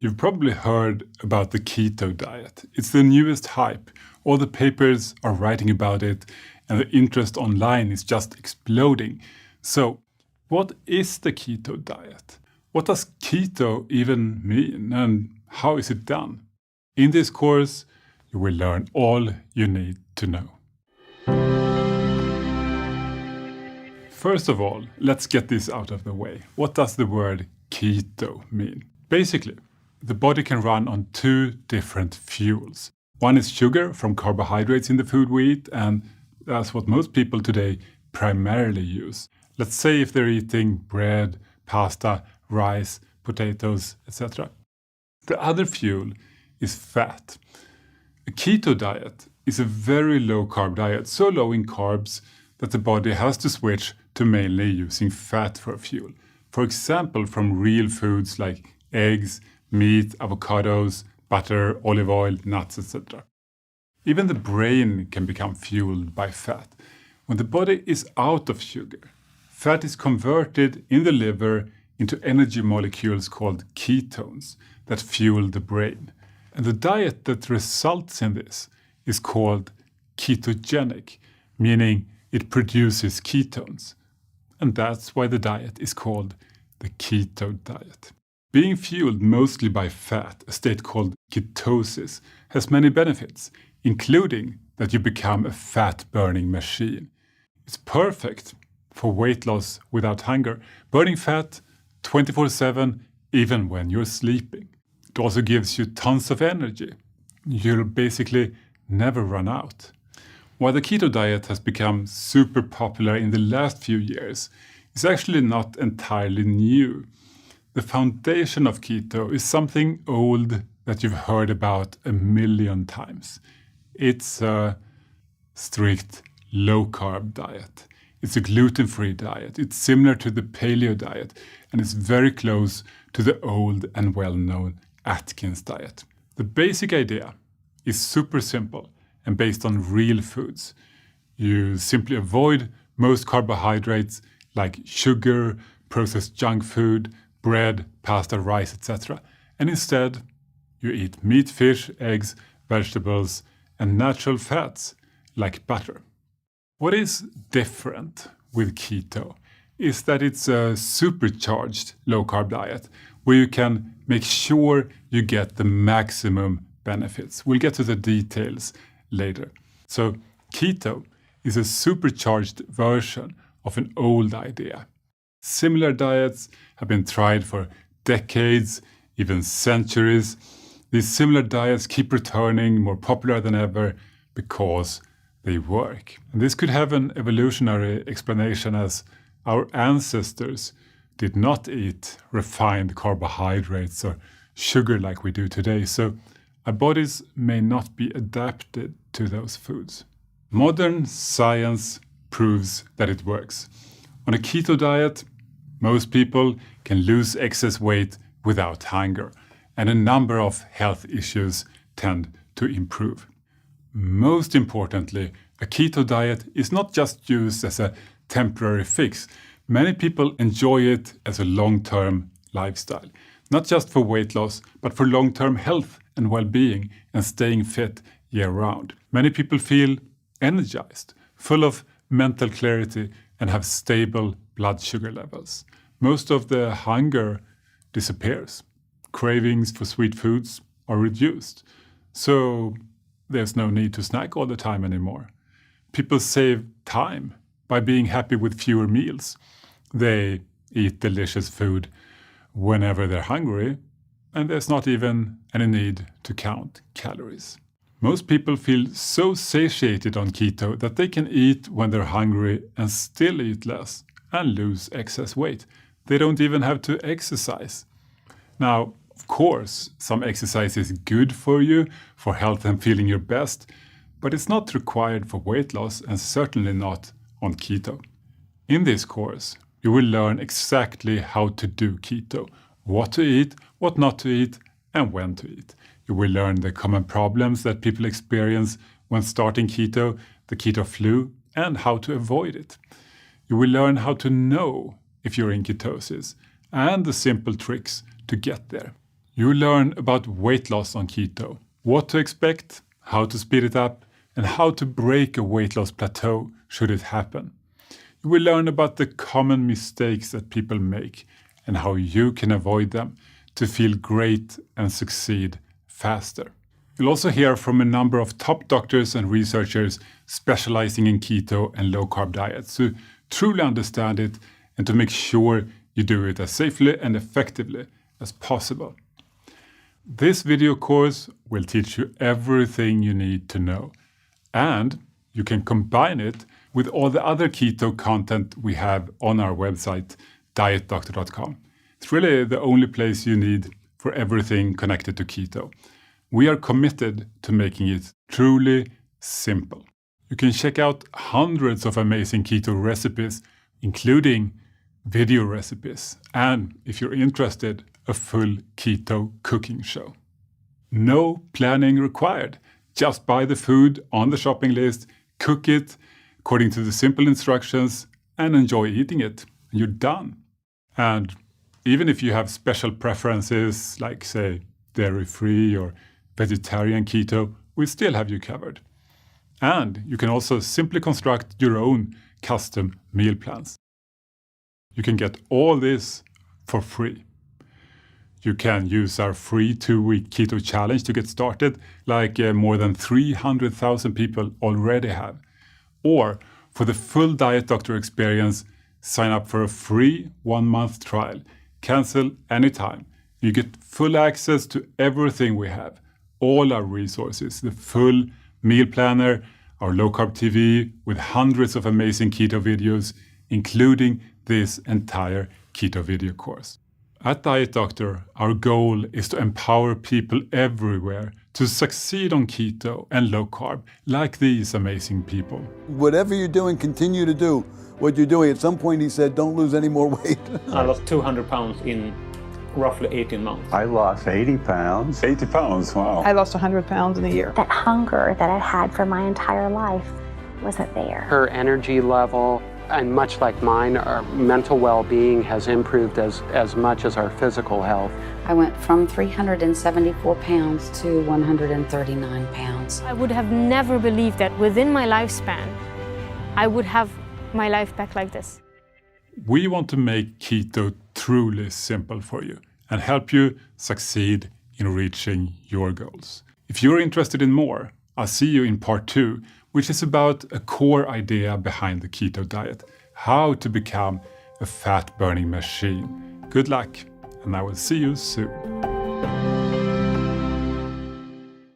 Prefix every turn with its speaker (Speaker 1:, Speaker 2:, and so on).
Speaker 1: You've probably heard about the keto diet. It's the newest hype. All the papers are writing about it, and the interest online is just exploding. So, what is the keto diet? What does keto even mean, and how is it done? In this course, you will learn all you need to know. First of all, let's get this out of the way. What does the word keto mean? Basically, the body can run on two different fuels. One is sugar from carbohydrates in the food we eat, and that's what most people today primarily use. Let's say if they're eating bread, pasta, rice, potatoes, etc. The other fuel is fat. A keto diet is a very low carb diet, so low in carbs that the body has to switch to mainly using fat for fuel. For example, from real foods like eggs, meat, avocados, butter, olive oil, nuts, etc. Even the brain can become fueled by fat. When the body is out of sugar, fat is converted in the liver into energy molecules called ketones that fuel the brain. And the diet that results in this is called ketogenic, meaning it produces ketones. And that's why the diet is called the keto diet. Being fueled mostly by fat, a state called ketosis, has many benefits, including that you become a fat-burning machine. It's perfect for weight loss without hunger, burning fat 24/7 even when you're sleeping. It also gives you tons of energy. You'll basically never run out. While the keto diet has become super popular in the last few years, it's actually not entirely new. The foundation of keto is something old that you've heard about a million times. It's a strict low-carb diet. It's a gluten-free diet. It's similar to the paleo diet, and it's very close to the old and well-known Atkins diet. The basic idea is super simple and based on real foods. You simply avoid most carbohydrates like sugar, processed junk food, bread, pasta, rice, etc. And instead, you eat meat, fish, eggs, vegetables, and natural fats like butter. What is different with keto is that it's a supercharged low-carb diet where you can make sure you get the maximum benefits. We'll get to the details later. So keto is a supercharged version of an old idea. Similar diets have been tried for decades, even centuries. These similar diets keep returning, more popular than ever, because they work. And this could have an evolutionary explanation, as our ancestors did not eat refined carbohydrates or sugar like we do today, so our bodies may not be adapted to those foods. Modern science proves that it works. On a keto diet, most people can lose excess weight without hunger, and a number of health issues tend to improve. Most importantly, a keto diet is not just used as a temporary fix. Many people enjoy it as a long-term lifestyle, not just for weight loss, but for long-term health and well-being and staying fit year-round. Many people feel energized, full of mental clarity, and have stable blood sugar levels. Most of the hunger disappears. Cravings for sweet foods are reduced. So there's no need to snack all the time anymore. People save time by being happy with fewer meals. They eat delicious food whenever they're hungry, and there's not even any need to count calories. Most people feel so satiated on keto that they can eat when they're hungry and still eat less and lose excess weight. They don't even have to exercise. Now, of course, some exercise is good for you, for health and feeling your best, but it's not required for weight loss and certainly not on keto. In this course, you will learn exactly how to do keto, what to eat, what not to eat, and when to eat. You will learn the common problems that people experience when starting keto, the keto flu, and how to avoid it. You will learn how to know if you're in ketosis and the simple tricks to get there. You will learn about weight loss on keto, what to expect, how to speed it up, and how to break a weight loss plateau should it happen. You will learn about the common mistakes that people make and how you can avoid them to feel great and succeed faster. You'll also hear from a number of top doctors and researchers specializing in keto and low-carb diets to truly understand it and to make sure you do it as safely and effectively as possible. This video course will teach you everything you need to know, and you can combine it with all the other keto content we have on our website, dietdoctor.com. It's really the only place you need for everything connected to keto. We are committed to making it truly simple. You can check out hundreds of amazing keto recipes, including video recipes, and if you're interested, a full keto cooking show. No planning required. Just buy the food on the shopping list, cook it according to the simple instructions, and enjoy eating it. And you're done. And even if you have special preferences, like say dairy-free or vegetarian keto, we still have you covered. And you can also simply construct your own custom meal plans. You can get all this for free. You can use our free 2-week keto challenge to get started, like more than 300,000 people already have. Or for the full Diet Doctor experience, sign up for a free 1-month trial. Cancel anytime. You get full access to everything we have, all our resources, the full meal planner, our low-carb TV with hundreds of amazing keto videos, including this entire keto video course. At Diet Doctor, our goal is to empower people everywhere to succeed on keto and low carb, like these amazing people.
Speaker 2: Whatever you're doing, continue to do what you're doing. At some point, he said, don't lose any more weight.
Speaker 3: I lost 200 pounds in roughly 18 months.
Speaker 4: I lost 80 pounds.
Speaker 1: 80 pounds, wow.
Speaker 5: I lost 100 pounds in a year.
Speaker 6: That hunger that I had for my entire life wasn't there.
Speaker 7: Her energy level, and much like mine, our mental well-being has improved as much as our physical health.
Speaker 8: I went from 374 pounds to 139 pounds.
Speaker 9: I would have never believed that within my lifespan, I would have my life back like this.
Speaker 1: We want to make keto truly simple for you and help you succeed in reaching your goals. If you're interested in more, I'll see you in part 2, which is about a core idea behind the keto diet, how to become a fat-burning machine. Good luck, and I will see you soon.